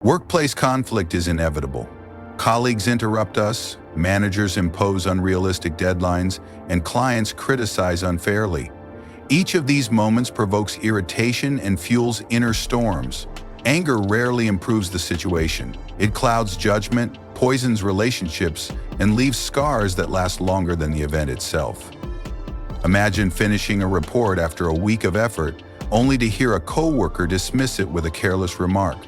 Workplace conflict is inevitable. Colleagues interrupt us, managers impose unrealistic deadlines, and clients criticize unfairly. Each of these moments provokes irritation and fuels inner storms. Anger rarely improves the situation. It clouds judgment, poisons relationships, and leaves scars that last longer than the event itself. Imagine finishing a report after a week of effort, only to hear a coworker dismiss it with a careless remark.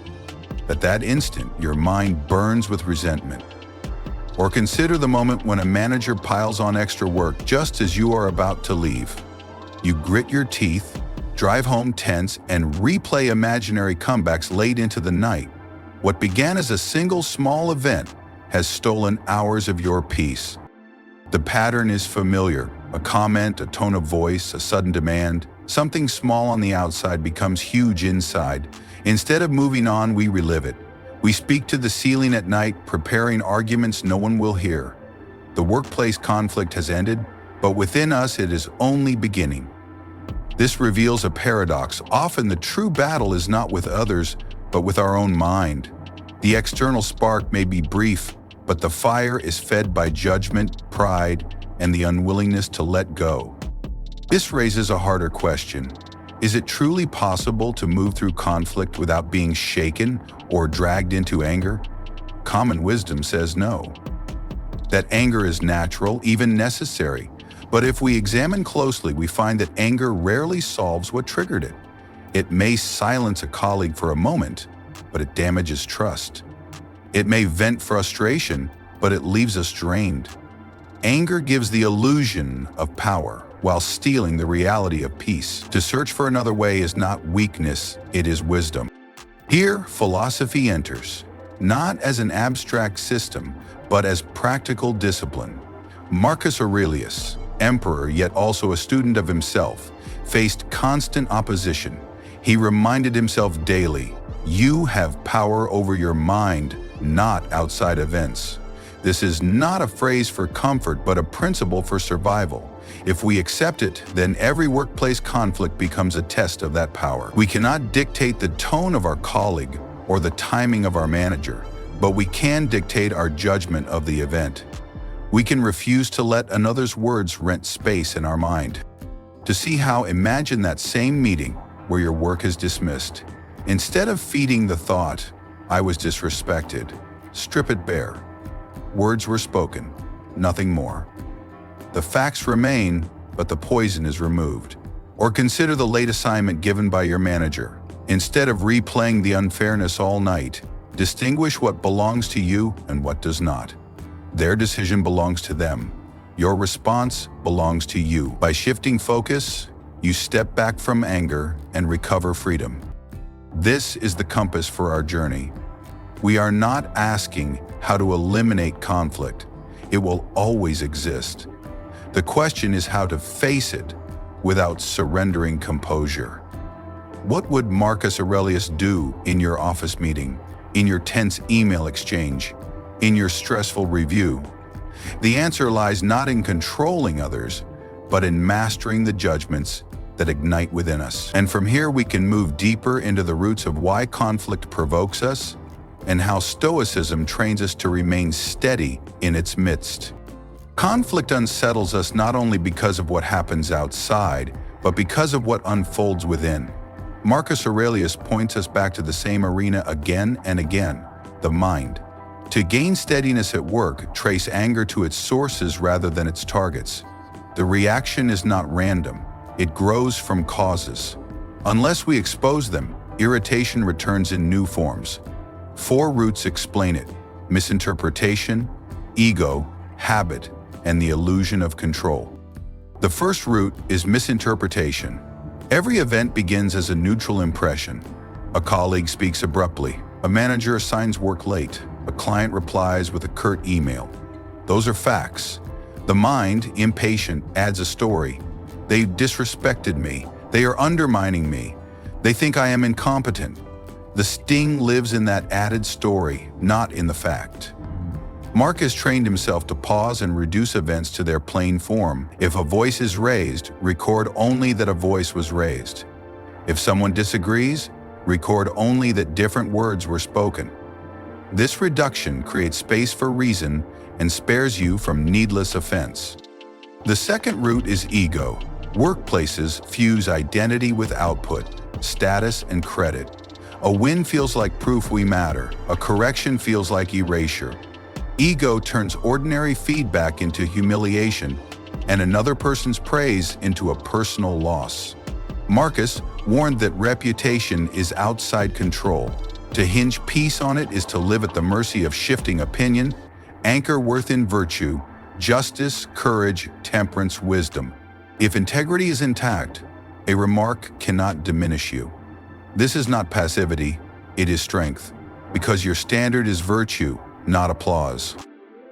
At that instant, your mind burns with resentment. Or consider the moment when a manager piles on extra work just as you are about to leave. You grit your teeth, drive home tense, and replay imaginary comebacks late into the night. What began as a single small event has stolen hours of your peace. The pattern is familiar. A comment, a tone of voice, a sudden demand. Something small on the outside becomes huge inside. Instead of moving on, we relive it. We speak to the ceiling at night, preparing arguments no one will hear. The workplace conflict has ended, but within us it is only beginning. This reveals a paradox. Often the true battle is not with others, but with our own mind. The external spark may be brief, but the fire is fed by judgment, pride, and the unwillingness to let go. This raises a harder question. Is it truly possible to move through conflict without being shaken or dragged into anger? Common wisdom says no. That anger is natural, even necessary. But if we examine closely, we find that anger rarely solves what triggered it. It may silence a colleague for a moment, but it damages trust. It may vent frustration, but it leaves us drained. Anger gives the illusion of power, while stealing the reality of peace. To search for another way is not weakness, it is wisdom. Here, philosophy enters, not as an abstract system, but as practical discipline. Marcus Aurelius, emperor yet also a student of himself, faced constant opposition. He reminded himself daily, "You have power over your mind, not outside events." This is not a phrase for comfort, but a principle for survival. If we accept it, then every workplace conflict becomes a test of that power. We cannot dictate the tone of our colleague or the timing of our manager, but we can dictate our judgment of the event. We can refuse to let another's words rent space in our mind. To see how, imagine that same meeting where your work is dismissed. Instead of feeding the thought, "I was disrespected," strip it bare. Words were spoken, nothing more. The facts remain, but the poison is removed. Or consider the late assignment given by your manager. Instead of replaying the unfairness all night, distinguish what belongs to you and what does not. Their decision belongs to them. Your response belongs to you. By shifting focus, you step back from anger and recover freedom. This is the compass for our journey. We are not asking how to eliminate conflict. It will always exist. The question is how to face it without surrendering composure. What would Marcus Aurelius do in your office meeting, in your tense email exchange, in your stressful review? The answer lies not in controlling others, but in mastering the judgments that ignite within us. And from here we can move deeper into the roots of why conflict provokes us and how Stoicism trains us to remain steady in its midst. Conflict unsettles us not only because of what happens outside, but because of what unfolds within. Marcus Aurelius points us back to the same arena again and again, the mind. To gain steadiness at work, trace anger to its sources rather than its targets. The reaction is not random. It grows from causes. Unless we expose them, irritation returns in new forms. 4 roots explain it: misinterpretation, ego, habit, and the illusion of control. The first root is misinterpretation. Every event begins as a neutral impression. A colleague speaks abruptly. A manager assigns work late. A client replies with a curt email. Those are facts. The mind, impatient, adds a story. They disrespected me. They are undermining me. They think I am incompetent. The sting lives in that added story, not in the fact. Marcus trained himself to pause and reduce events to their plain form. If a voice is raised, record only that a voice was raised. If someone disagrees, record only that different words were spoken. This reduction creates space for reason and spares you from needless offense. The second root is ego. Workplaces fuse identity with output, status and credit. A win feels like proof we matter. A correction feels like erasure. Ego turns ordinary feedback into humiliation and another person's praise into a personal loss. Marcus warned that reputation is outside control. To hinge peace on it is to live at the mercy of shifting opinion. Anchor worth in virtue, justice, courage, temperance, wisdom. If integrity is intact, a remark cannot diminish you. This is not passivity, it is strength, because your standard is virtue, not applause.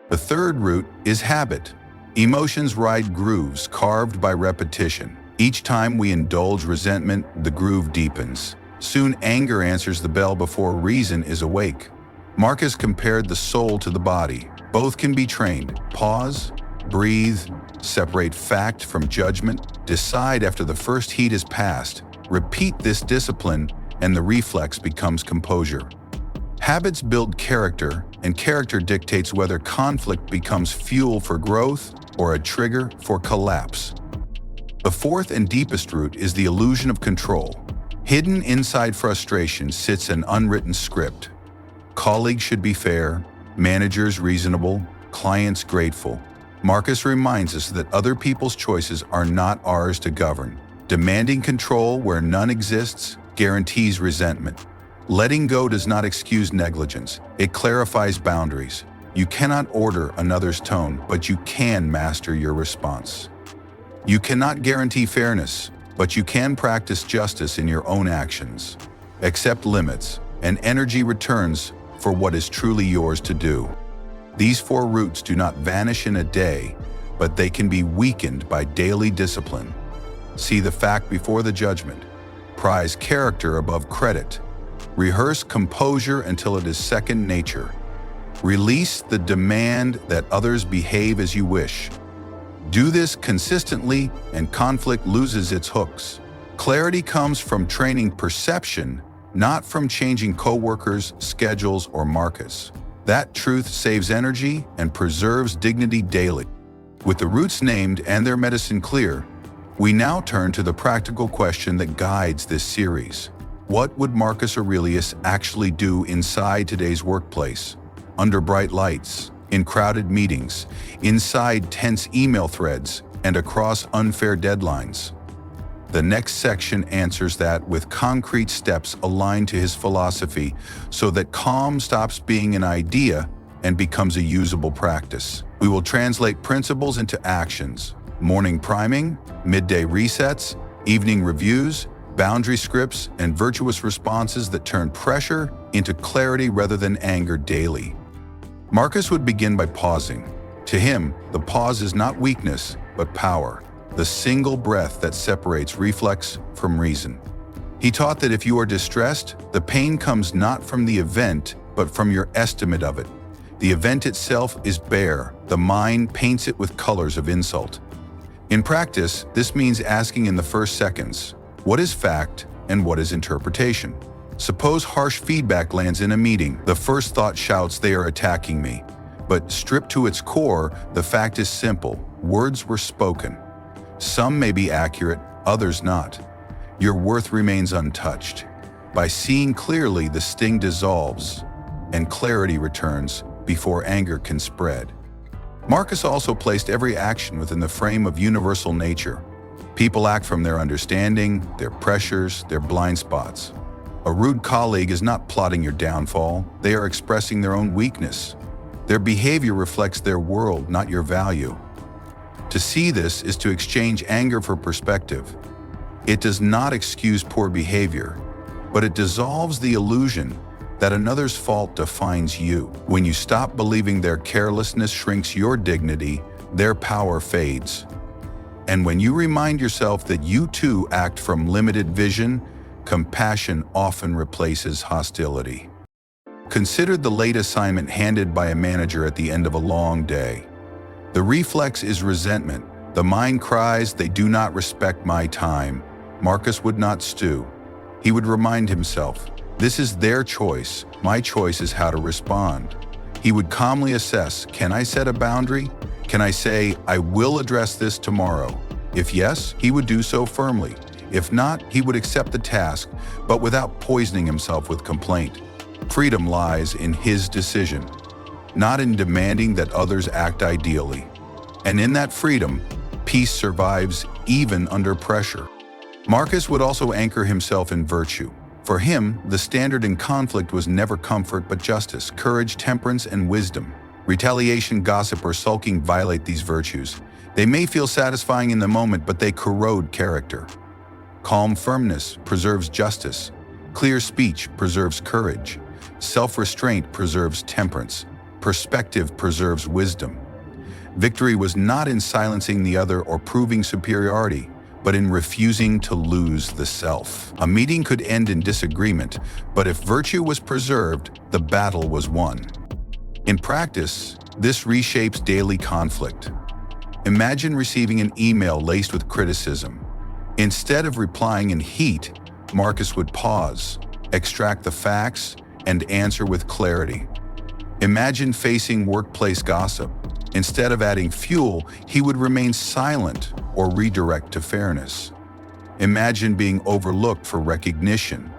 The third root is habit. Emotions ride grooves carved by repetition. Each time we indulge resentment, the groove deepens. Soon anger answers the bell before reason is awake. Marcus compared the soul to the body. Both can be trained. Pause, breathe, separate fact from judgment, decide after the first heat is passed. Repeat this discipline, and the reflex becomes composure. Habits build character, and character dictates whether conflict becomes fuel for growth or a trigger for collapse. The fourth and deepest root is the illusion of control. Hidden inside frustration sits an unwritten script. Colleagues should be fair, managers reasonable, clients grateful. Marcus reminds us that other people's choices are not ours to govern. Demanding control where none exists guarantees resentment. Letting go does not excuse negligence. It clarifies boundaries. You cannot order another's tone, but you can master your response. You cannot guarantee fairness, but you can practice justice in your own actions. Accept limits, and energy returns for what is truly yours to do. These four roots do not vanish in a day, but they can be weakened by daily discipline. See the fact before the judgment. Prize character above credit. Rehearse composure until it is second nature. Release the demand that others behave as you wish. Do this consistently, and conflict loses its hooks. Clarity comes from training perception, not from changing coworkers, schedules, or markets. That truth saves energy and preserves dignity daily. With the roots named and their medicine clear, we now turn to the practical question that guides this series. What would Marcus Aurelius actually do inside today's workplace? Under bright lights, in crowded meetings, inside tense email threads, and across unfair deadlines? The next section answers that with concrete steps aligned to his philosophy so that calm stops being an idea and becomes a usable practice. We will translate principles into actions: morning priming, midday resets, evening reviews, boundary scripts, and virtuous responses that turn pressure into clarity rather than anger daily. Marcus would begin by pausing. To him, the pause is not weakness, but power, the single breath that separates reflex from reason. He taught that if you are distressed, the pain comes not from the event, but from your estimate of it. The event itself is bare, the mind paints it with colors of insult. In practice, this means asking in the first seconds, what is fact and what is interpretation? Suppose harsh feedback lands in a meeting. The first thought shouts, they are attacking me. But stripped to its core, the fact is simple. Words were spoken. Some may be accurate, others not. Your worth remains untouched. By seeing clearly, the sting dissolves, and clarity returns before anger can spread. Marcus also placed every action within the frame of universal nature. People act from their understanding, their pressures, their blind spots. A rude colleague is not plotting your downfall, they are expressing their own weakness. Their behavior reflects their world, not your value. To see this is to exchange anger for perspective. It does not excuse poor behavior, but it dissolves the illusion that another's fault defines you. When you stop believing their carelessness shrinks your dignity, their power fades. And when you remind yourself that you too act from limited vision, compassion often replaces hostility. Consider the late assignment handed by a manager at the end of a long day. The reflex is resentment. The mind cries, they do not respect my time. Marcus would not stew. He would remind himself, This is their choice. My choice is how to respond. He would calmly assess, can I set a boundary? Can I say, I will address this tomorrow? If yes, he would do so firmly. If not, he would accept the task, but without poisoning himself with complaint. Freedom lies in his decision, not in demanding that others act ideally. And in that freedom, peace survives even under pressure. Marcus would also anchor himself in virtue. For him, the standard in conflict was never comfort but justice, courage, temperance, and wisdom. Retaliation, gossip, or sulking violate these virtues. They may feel satisfying in the moment, but they corrode character. Calm firmness preserves justice. Clear speech preserves courage. Self-restraint preserves temperance. Perspective preserves wisdom. Victory was not in silencing the other or proving superiority, but in refusing to lose the self. A meeting could end in disagreement, but if virtue was preserved, the battle was won. In practice, this reshapes daily conflict. Imagine receiving an email laced with criticism. Instead of replying in heat, Marcus would pause, extract the facts, and answer with clarity. Imagine facing workplace gossip. Instead of adding fuel, he would remain silent or redirect to fairness. Imagine being overlooked for recognition.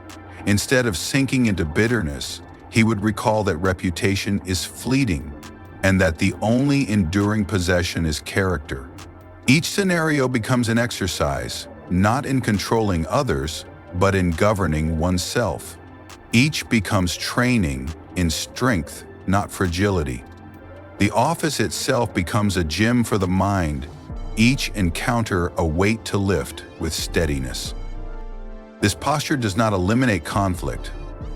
Instead of sinking into bitterness, he would recall that reputation is fleeting and that the only enduring possession is character. Each scenario becomes an exercise, not in controlling others, but in governing oneself. Each becomes training in strength, not fragility. The office itself becomes a gym for the mind, each encounter a weight to lift with steadiness. This posture does not eliminate conflict.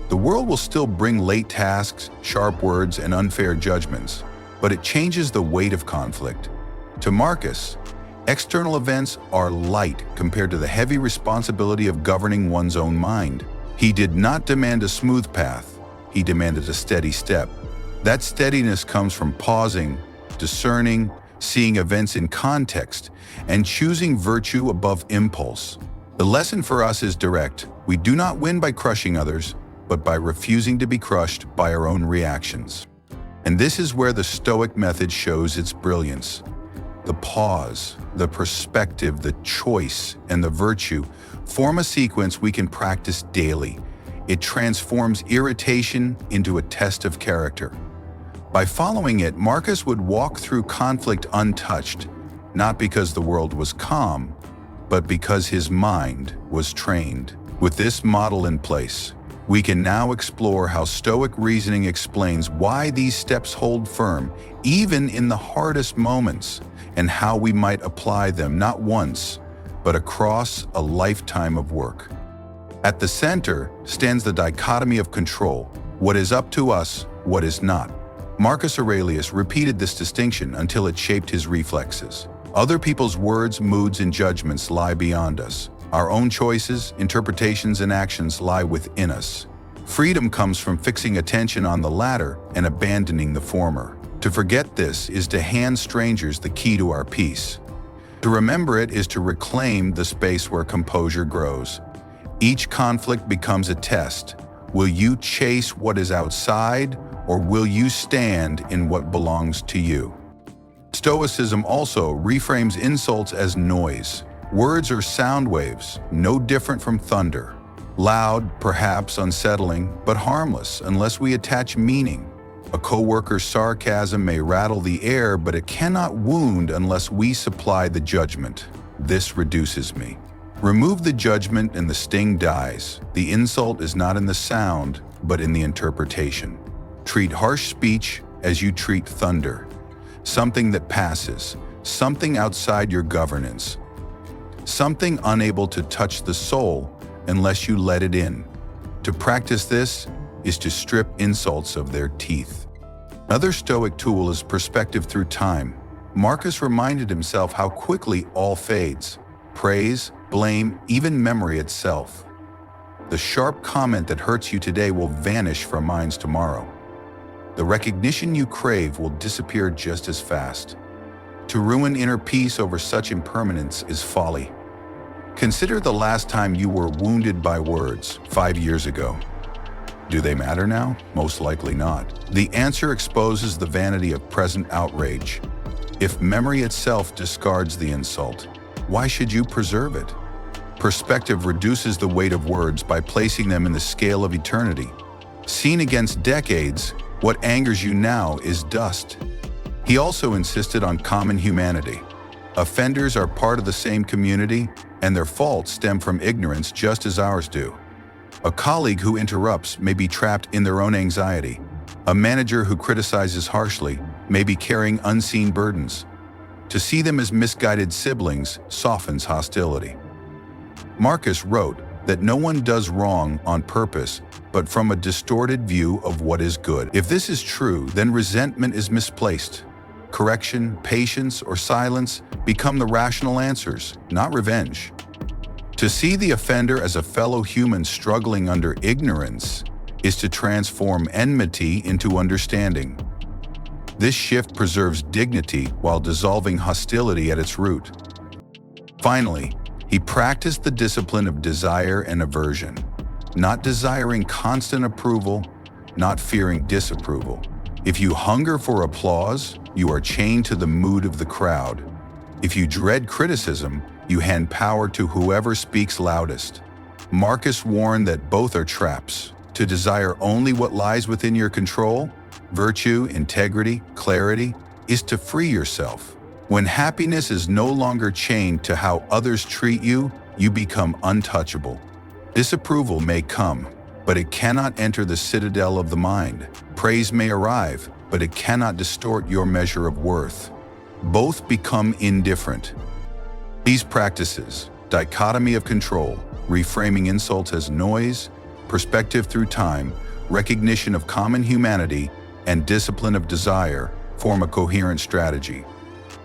The world will still bring late tasks, sharp words, and unfair judgments, but it changes the weight of conflict. To Marcus, external events are light compared to the heavy responsibility of governing one's own mind. He did not demand a smooth path, he demanded a steady step. That steadiness comes from pausing, discerning, seeing events in context, and choosing virtue above impulse. The lesson for us is direct. We do not win by crushing others, but by refusing to be crushed by our own reactions. And this is where the Stoic method shows its brilliance. The pause, the perspective, the choice, and the virtue form a sequence we can practice daily. It transforms irritation into a test of character. By following it, Marcus would walk through conflict untouched, not because the world was calm, but because his mind was trained. With this model in place, we can now explore how Stoic reasoning explains why these steps hold firm, even in the hardest moments, and how we might apply them not once, but across a lifetime of work. At the center stands the dichotomy of control: what is up to us, what is not. Marcus Aurelius repeated this distinction until it shaped his reflexes. Other people's words, moods, and judgments lie beyond us. Our own choices, interpretations, and actions lie within us. Freedom comes from fixing attention on the latter and abandoning the former. To forget this is to hand strangers the key to our peace. To remember it is to reclaim the space where composure grows. Each conflict becomes a test. Will you chase what is outside, or will you stand in what belongs to you? Stoicism also reframes insults as noise. Words are sound waves, no different from thunder. Loud, perhaps unsettling, but harmless unless we attach meaning. A coworker's sarcasm may rattle the air, but it cannot wound unless we supply the judgment. This reduces me. Remove the judgment and the sting dies. The insult is not in the sound, but in the interpretation. Treat harsh speech as you treat thunder. Something that passes, something outside your governance. Something unable to touch the soul unless you let it in. To practice this is to strip insults of their teeth. Another Stoic tool is perspective through time. Marcus reminded himself how quickly all fades. Praise, blame, even memory itself. The sharp comment that hurts you today will vanish from minds tomorrow. The recognition you crave will disappear just as fast. To ruin inner peace over such impermanence is folly. Consider the last time you were wounded by words, 5 years ago. Do they matter now? Most likely not. The answer exposes the vanity of present outrage. If memory itself discards the insult, why should you preserve it? Perspective reduces the weight of words by placing them in the scale of eternity. Seen against decades, what angers you now is dust. He also insisted on common humanity. Offenders are part of the same community, and their faults stem from ignorance just as ours do. A colleague who interrupts may be trapped in their own anxiety. A manager who criticizes harshly may be carrying unseen burdens. To see them as misguided siblings softens hostility. Marcus wrote that no one does wrong on purpose, but from a distorted view of what is good. If this is true, then resentment is misplaced. Correction, patience, or silence become the rational answers, not revenge. To see the offender as a fellow human struggling under ignorance is to transform enmity into understanding. This shift preserves dignity while dissolving hostility at its root. Finally, he practiced the discipline of desire and aversion, not desiring constant approval, not fearing disapproval. If you hunger for applause, you are chained to the mood of the crowd. If you dread criticism, you hand power to whoever speaks loudest. Marcus warned that both are traps. To desire only what lies within your control, virtue, integrity, clarity, is to free yourself. When happiness is no longer chained to how others treat you, you become untouchable. Disapproval may come, but it cannot enter the citadel of the mind. Praise may arrive, but it cannot distort your measure of worth. Both become indifferent. These practices, dichotomy of control, reframing insults as noise, perspective through time, recognition of common humanity, and discipline of desire, form a coherent strategy.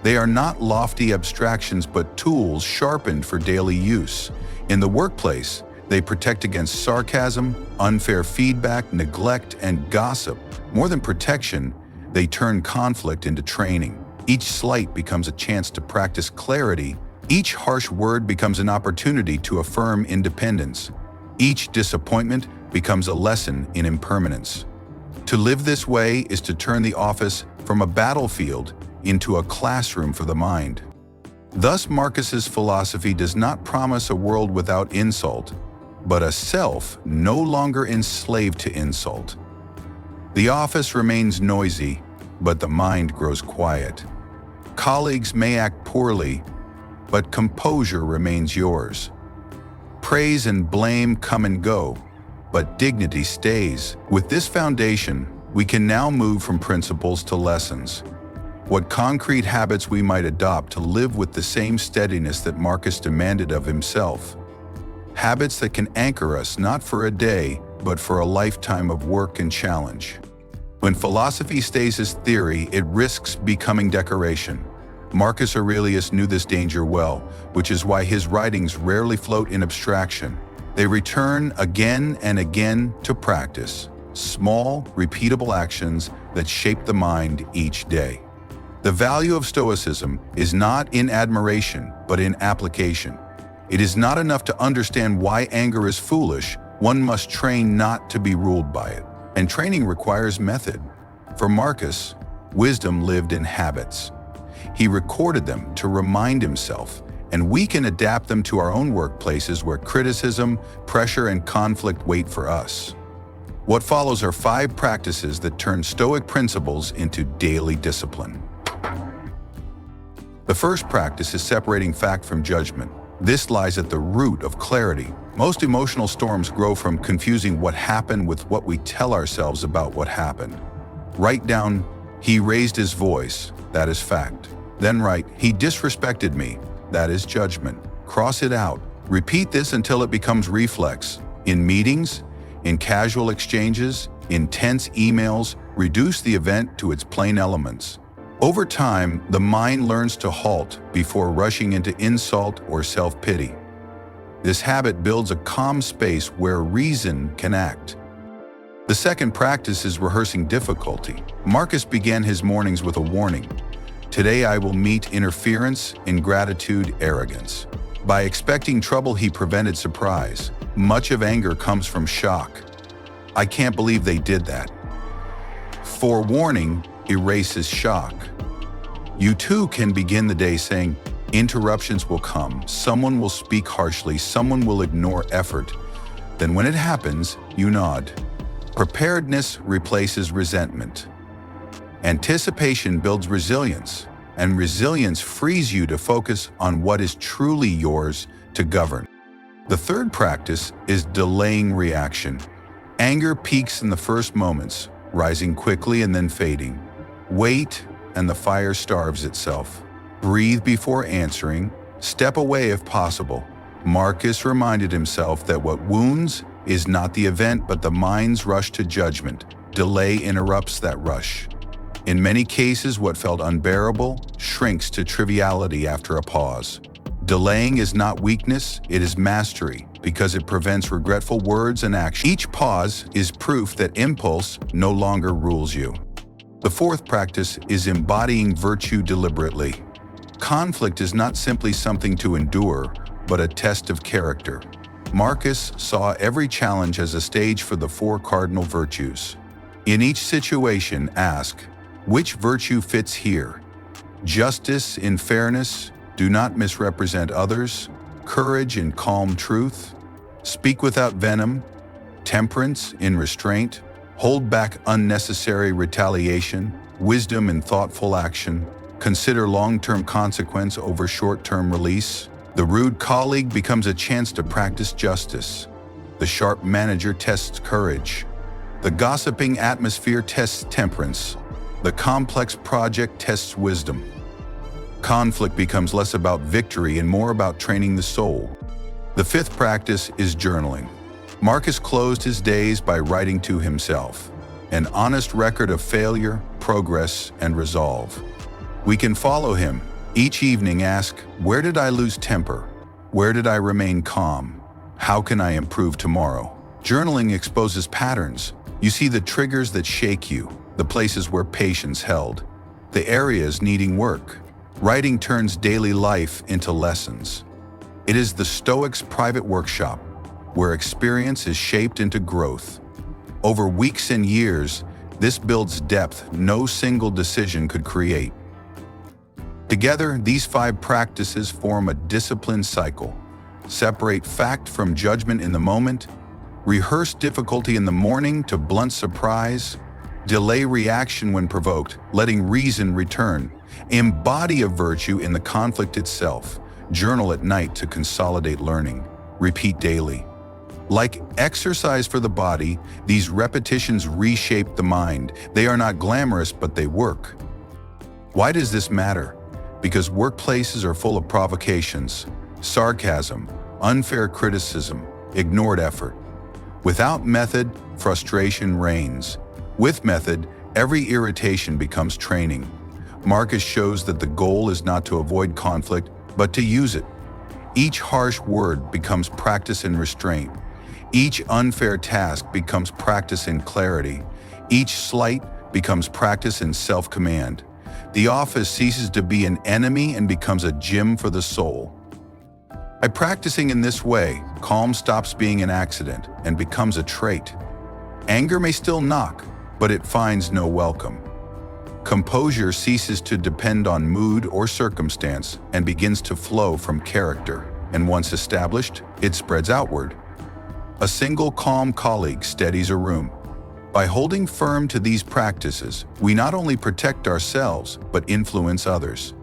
They are not lofty abstractions but tools sharpened for daily use. In the workplace, they protect against sarcasm, unfair feedback, neglect, and gossip. More than protection, they turn conflict into training. Each slight becomes a chance to practice clarity. Each harsh word becomes an opportunity to affirm independence. Each disappointment becomes a lesson in impermanence. To live this way is to turn the office from a battlefield into a classroom for the mind. Thus, Marcus's philosophy does not promise a world without insult, but a self no longer enslaved to insult. The office remains noisy, but the mind grows quiet. Colleagues may act poorly, but composure remains yours. Praise and blame come and go, but dignity stays. With this foundation, we can now move from principles to lessons. What concrete habits we might adopt to live with the same steadiness that Marcus demanded of himself. Habits that can anchor us not for a day, but for a lifetime of work and challenge. When philosophy stays as theory, it risks becoming decoration. Marcus Aurelius knew this danger well, which is why his writings rarely float in abstraction. They return again and again to practice, small, repeatable actions that shape the mind each day. The value of Stoicism is not in admiration, but in application. It is not enough to understand why anger is foolish. One must train not to be ruled by it. And training requires method. For Marcus, wisdom lived in habits. He recorded them to remind himself, and we can adapt them to our own workplaces where criticism, pressure, and conflict wait for us. What follows are 5 practices that turn Stoic principles into daily discipline. The first practice is separating fact from judgment. This lies at the root of clarity. Most emotional storms grow from confusing what happened with what we tell ourselves about what happened. Write down, "He raised his voice," that is fact. Then write, "He disrespected me," that is judgment. Cross it out. Repeat this until it becomes reflex. In meetings, in casual exchanges, in tense emails, reduce the event to its plain elements. Over time, the mind learns to halt before rushing into insult or self-pity. This habit builds a calm space where reason can act. The second practice is rehearsing difficulty. Marcus began his mornings with a warning. "Today I will meet interference, ingratitude, arrogance." By expecting trouble, he prevented surprise. Much of anger comes from shock. I can't believe they did that. Forewarning erases shock. You too can begin the day saying, interruptions will come, someone will speak harshly, someone will ignore effort. Then when it happens, you nod. Preparedness replaces resentment. Anticipation builds resilience, and resilience frees you to focus on what is truly yours to govern. The third practice is delaying reaction. Anger peaks in the first moments, rising quickly and then fading. Wait, and the fire starves itself. Breathe before answering. Step away if possible. Marcus reminded himself that what wounds is not the event but the mind's rush to judgment. Delay interrupts that rush. In many cases, what felt unbearable shrinks to triviality after a pause. Delaying is not weakness, it is mastery, because it prevents regretful words and actions. Each pause is proof that impulse no longer rules you. The fourth practice is embodying virtue deliberately. Conflict is not simply something to endure, but a test of character. Marcus saw every challenge as a stage for the four cardinal virtues. In each situation, ask, which virtue fits here? Justice in fairness, do not misrepresent others, courage in calm truth, speak without venom, temperance in restraint, hold back unnecessary retaliation, wisdom in thoughtful action, consider long-term consequence over short-term release. The rude colleague becomes a chance to practice justice. The sharp manager tests courage. The gossiping atmosphere tests temperance. The complex project tests wisdom. Conflict becomes less about victory and more about training the soul. The fifth practice is journaling. Marcus closed his days by writing to himself, an honest record of failure, progress, and resolve. We can follow him. Each evening ask, where did I lose temper? Where did I remain calm? How can I improve tomorrow? Journaling exposes patterns. You see the triggers that shake you, the places where patience held, the areas needing work. Writing turns daily life into lessons. It is the Stoics' private workshop, where experience is shaped into growth. Over weeks and years, this builds depth no single decision could create. Together, these 5 practices form a disciplined cycle. Separate fact from judgment in the moment, rehearse difficulty in the morning to blunt surprise, delay reaction when provoked, letting reason return, embody a virtue in the conflict itself, journal at night to consolidate learning, repeat daily. Like exercise for the body, these repetitions reshape the mind. They are not glamorous, but they work. Why does this matter? Because workplaces are full of provocations, sarcasm, unfair criticism, ignored effort. Without method, frustration reigns. With method, every irritation becomes training. Marcus shows that the goal is not to avoid conflict, but to use it. Each harsh word becomes practice in restraint. Each unfair task becomes practice in clarity. Each slight becomes practice in self-command. The office ceases to be an enemy and becomes a gym for the soul. By practicing in this way, calm stops being an accident and becomes a trait. Anger may still knock, but it finds no welcome. Composure ceases to depend on mood or circumstance and begins to flow from character, and once established, it spreads outward. A single calm colleague steadies a room. By holding firm to these practices, we not only protect ourselves, but influence others.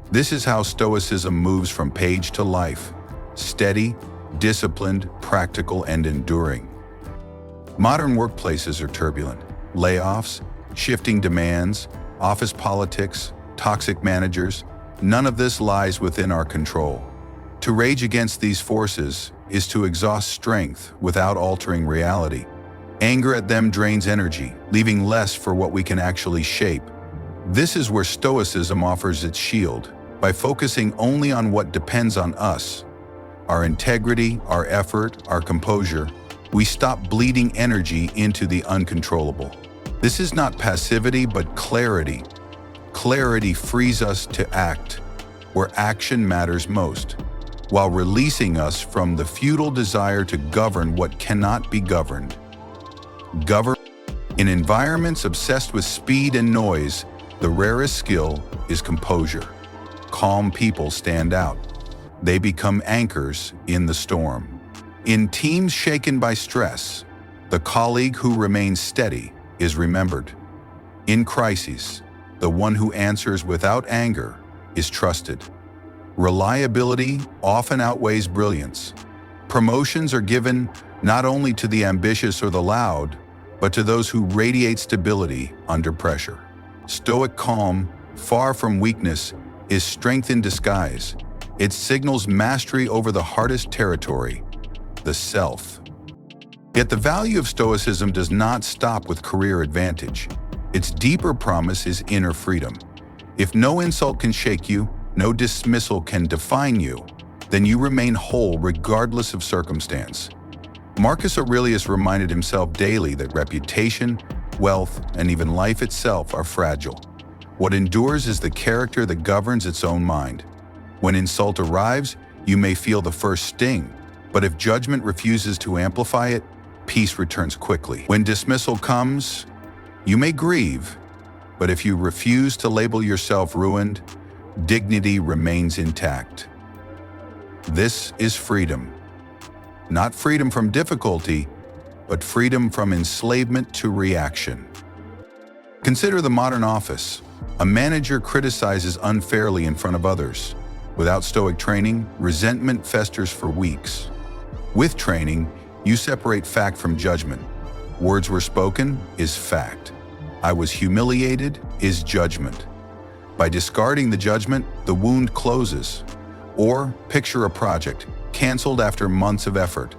This is how Stoicism moves from page to life: steady, disciplined, practical, and enduring. Modern workplaces are turbulent. Layoffs, shifting demands, office politics, toxic managers, none of this lies within our control. To rage against these forces is to exhaust strength without altering reality. Anger at them drains energy, leaving less for what we can actually shape. This is where Stoicism offers its shield. By focusing only on what depends on us, our integrity, our effort, our composure, we stop bleeding energy into the uncontrollable. This is not passivity, but clarity. Clarity frees us to act where action matters most, while releasing us from the futile desire to govern what cannot be governed. Govern. In environments obsessed with speed and noise, the rarest skill is composure. Calm people stand out. They become anchors in the storm. In teams shaken by stress, the colleague who remains steady is remembered. In crises, the one who answers without anger is trusted. Reliability often outweighs brilliance. Promotions are given not only to the ambitious or the loud, but to those who radiate stability under pressure. Stoic calm, far from weakness, is strength in disguise. It signals mastery over the hardest territory, the self. Yet the value of Stoicism does not stop with career advantage. Its deeper promise is inner freedom. If no insult can shake you, no dismissal can define you, then you remain whole regardless of circumstance. Marcus Aurelius reminded himself daily that reputation, wealth, and even life itself are fragile. What endures is the character that governs its own mind. When insult arrives, you may feel the first sting, but if judgment refuses to amplify it, peace returns quickly. When dismissal comes, you may grieve, but if you refuse to label yourself ruined, dignity remains intact. This is freedom. Not freedom from difficulty, but freedom from enslavement to reaction. Consider the modern office. A manager criticizes unfairly in front of others. Without Stoic training, resentment festers for weeks. With training, you separate fact from judgment. Words were spoken is fact. I was humiliated is judgment. By discarding the judgment, the wound closes. Or picture a project, canceled after months of effort.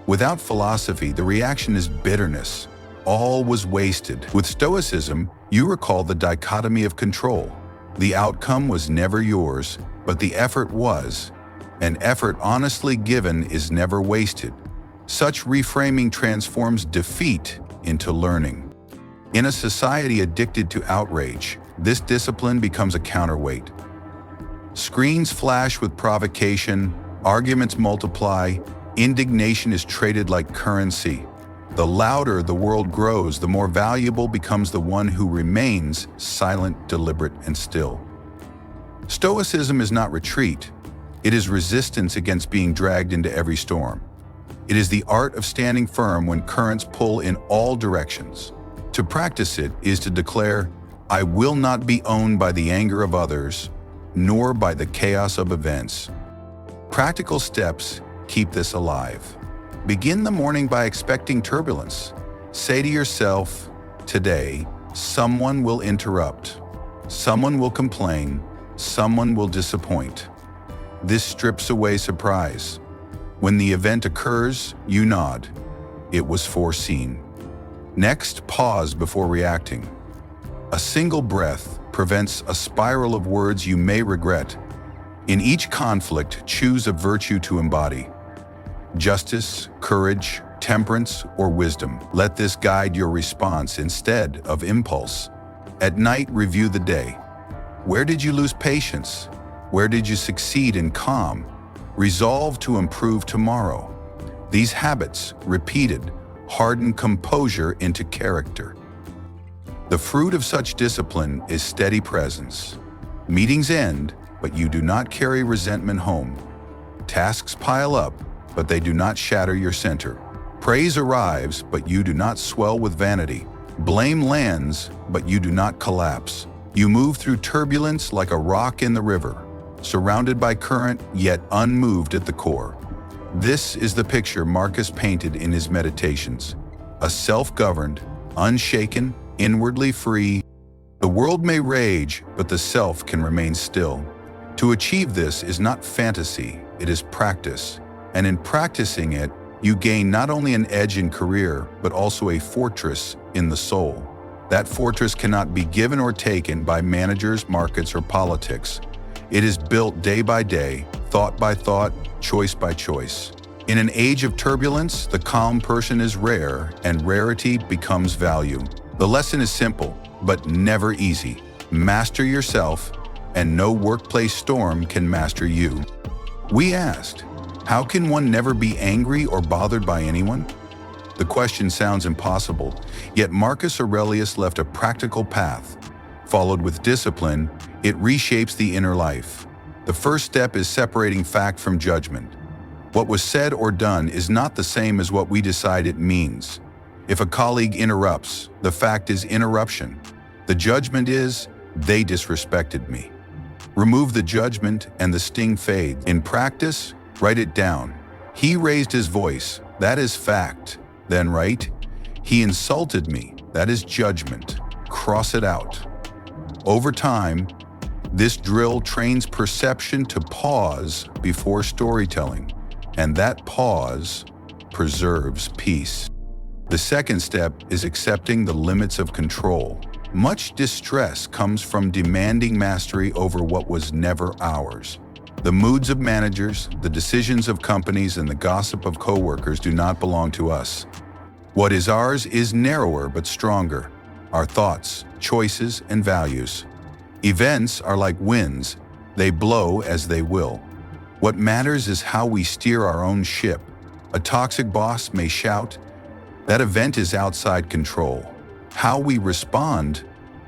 Without philosophy, the reaction is bitterness. All was wasted. With Stoicism, you recall the dichotomy of control. The outcome was never yours, but the effort was. An effort honestly given is never wasted. Such reframing transforms defeat into learning. In a society addicted to outrage, this discipline becomes a counterweight. Screens flash with provocation, arguments multiply, indignation is traded like currency. The louder the world grows, the more valuable becomes the one who remains silent, deliberate, and still. Stoicism is not retreat. It is resistance against being dragged into every storm. It is the art of standing firm when currents pull in all directions. To practice it is to declare, I will not be owned by the anger of others, nor by the chaos of events. Practical steps keep this alive. Begin the morning by expecting turbulence. Say to yourself, today, someone will interrupt, someone will complain, someone will disappoint. This strips away surprise. When the event occurs, you nod. It was foreseen. Next, pause before reacting. A single breath prevents a spiral of words you may regret. In each conflict, choose a virtue to embody. Justice, courage, temperance, or wisdom. Let this guide your response instead of impulse. At night, review the day. Where did you lose patience? Where did you succeed in calm? Resolve to improve tomorrow. These habits, repeated, harden composure into character. The fruit of such discipline is steady presence. Meetings end, but you do not carry resentment home. Tasks pile up, but they do not shatter your center. Praise arrives, but you do not swell with vanity. Blame lands, but you do not collapse. You move through turbulence like a rock in the river, surrounded by current, yet unmoved at the core. This is the picture Marcus painted in his Meditations. A self-governed, unshaken, inwardly free. The world may rage, but the self can remain still. To achieve this is not fantasy, it is practice. And in practicing it, you gain not only an edge in career, but also a fortress in the soul. That fortress cannot be given or taken by managers, markets, or politics. It is built day by day, thought by thought, choice by choice. In an age of turbulence, the calm person is rare, and rarity becomes value. The lesson is simple, but never easy. Master yourself, and no workplace storm can master you. We asked, how can one never be angry or bothered by anyone? The question sounds impossible, yet Marcus Aurelius left a practical path. Followed with discipline, it reshapes the inner life. The first step is separating fact from judgment. What was said or done is not the same as what we decide it means. If a colleague interrupts, the fact is interruption. The judgment is, they disrespected me. Remove the judgment and the sting fades. In practice, write it down. He raised his voice, that is fact. Then write, he insulted me, that is judgment. Cross it out. Over time, this drill trains perception to pause before storytelling, and that pause preserves peace. The second step is accepting the limits of control. Much distress comes from demanding mastery over what was never ours. The moods of managers, the decisions of companies, and the gossip of coworkers do not belong to us. What is ours is narrower but stronger. Our thoughts, choices, and values. Events are like winds. They blow as they will. What matters is how we steer our own ship. A toxic boss may shout, that event is outside control. How we respond,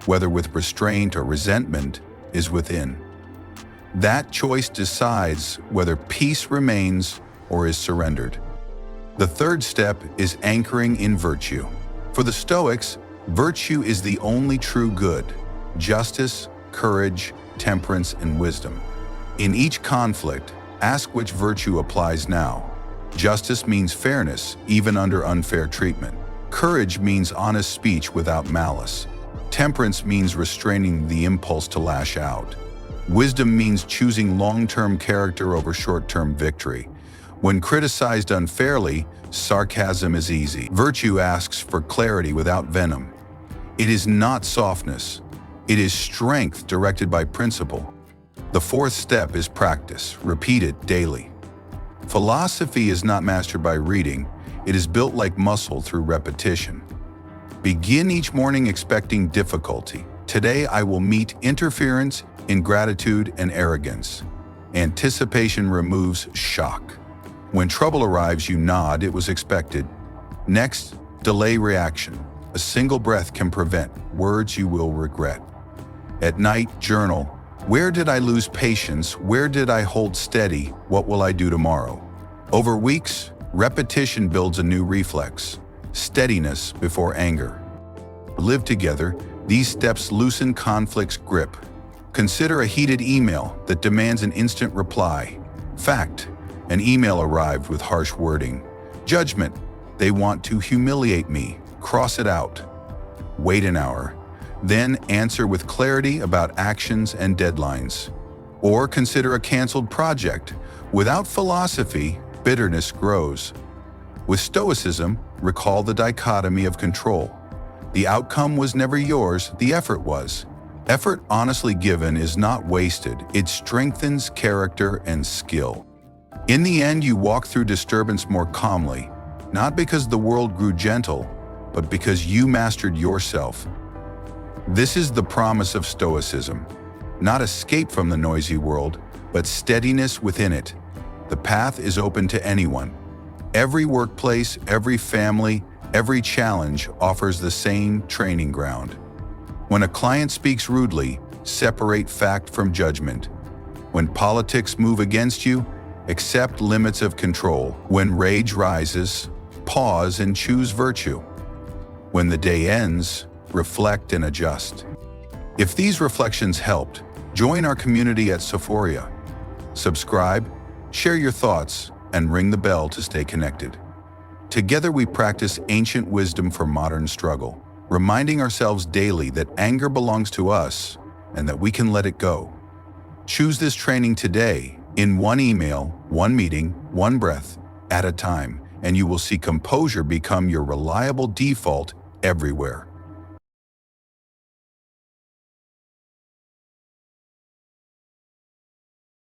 whether with restraint or resentment, is within. That choice decides whether peace remains or is surrendered. The third step is anchoring in virtue. For the Stoics, virtue is the only true good: justice, courage, temperance, and wisdom. In each conflict, ask which virtue applies now. Justice means fairness, even under unfair treatment. Courage means honest speech without malice. Temperance means restraining the impulse to lash out. Wisdom means choosing long-term character over short-term victory. When criticized unfairly, sarcasm is easy. Virtue asks for clarity without venom. It is not softness. It is strength directed by principle. The fourth step is practice. Repeat it daily. Philosophy is not mastered by reading. It is built like muscle through repetition. Begin each morning expecting difficulty. Today I will meet interference, ingratitude, and arrogance. Anticipation removes shock. When trouble arrives, you nod, it was expected. Next, delay reaction. A single breath can prevent words you will regret. At night, journal. Where did I lose patience? Where did I hold steady? What will I do tomorrow? Over weeks, repetition builds a new reflex. Steadiness before anger. Live together, these steps loosen conflict's grip. Consider a heated email that demands an instant reply. Fact, an email arrived with harsh wording. Judgment, they want to humiliate me. Cross it out. Wait an hour. Then answer with clarity about actions and deadlines. Or consider a canceled project. Without philosophy, bitterness grows. With Stoicism, recall the dichotomy of control. The outcome was never yours, the effort was. Effort honestly given is not wasted. It strengthens character and skill. In the end, you walk through disturbance more calmly, not because the world grew gentle, but because you mastered yourself. This is the promise of Stoicism. Not escape from the noisy world, but steadiness within it. The path is open to anyone. Every workplace, every family, every challenge offers the same training ground. When a client speaks rudely, separate fact from judgment. When politics move against you, accept limits of control. When rage rises, pause and choose virtue. When the day ends, reflect and adjust. If these reflections helped, join our community at Sophoria. Subscribe, share your thoughts, and ring the bell to stay connected. Together we practice ancient wisdom for modern struggle, reminding ourselves daily that anger belongs to us and that we can let it go. Choose this training today, in one email, one meeting, one breath at a time, and you will see composure become your reliable default everywhere.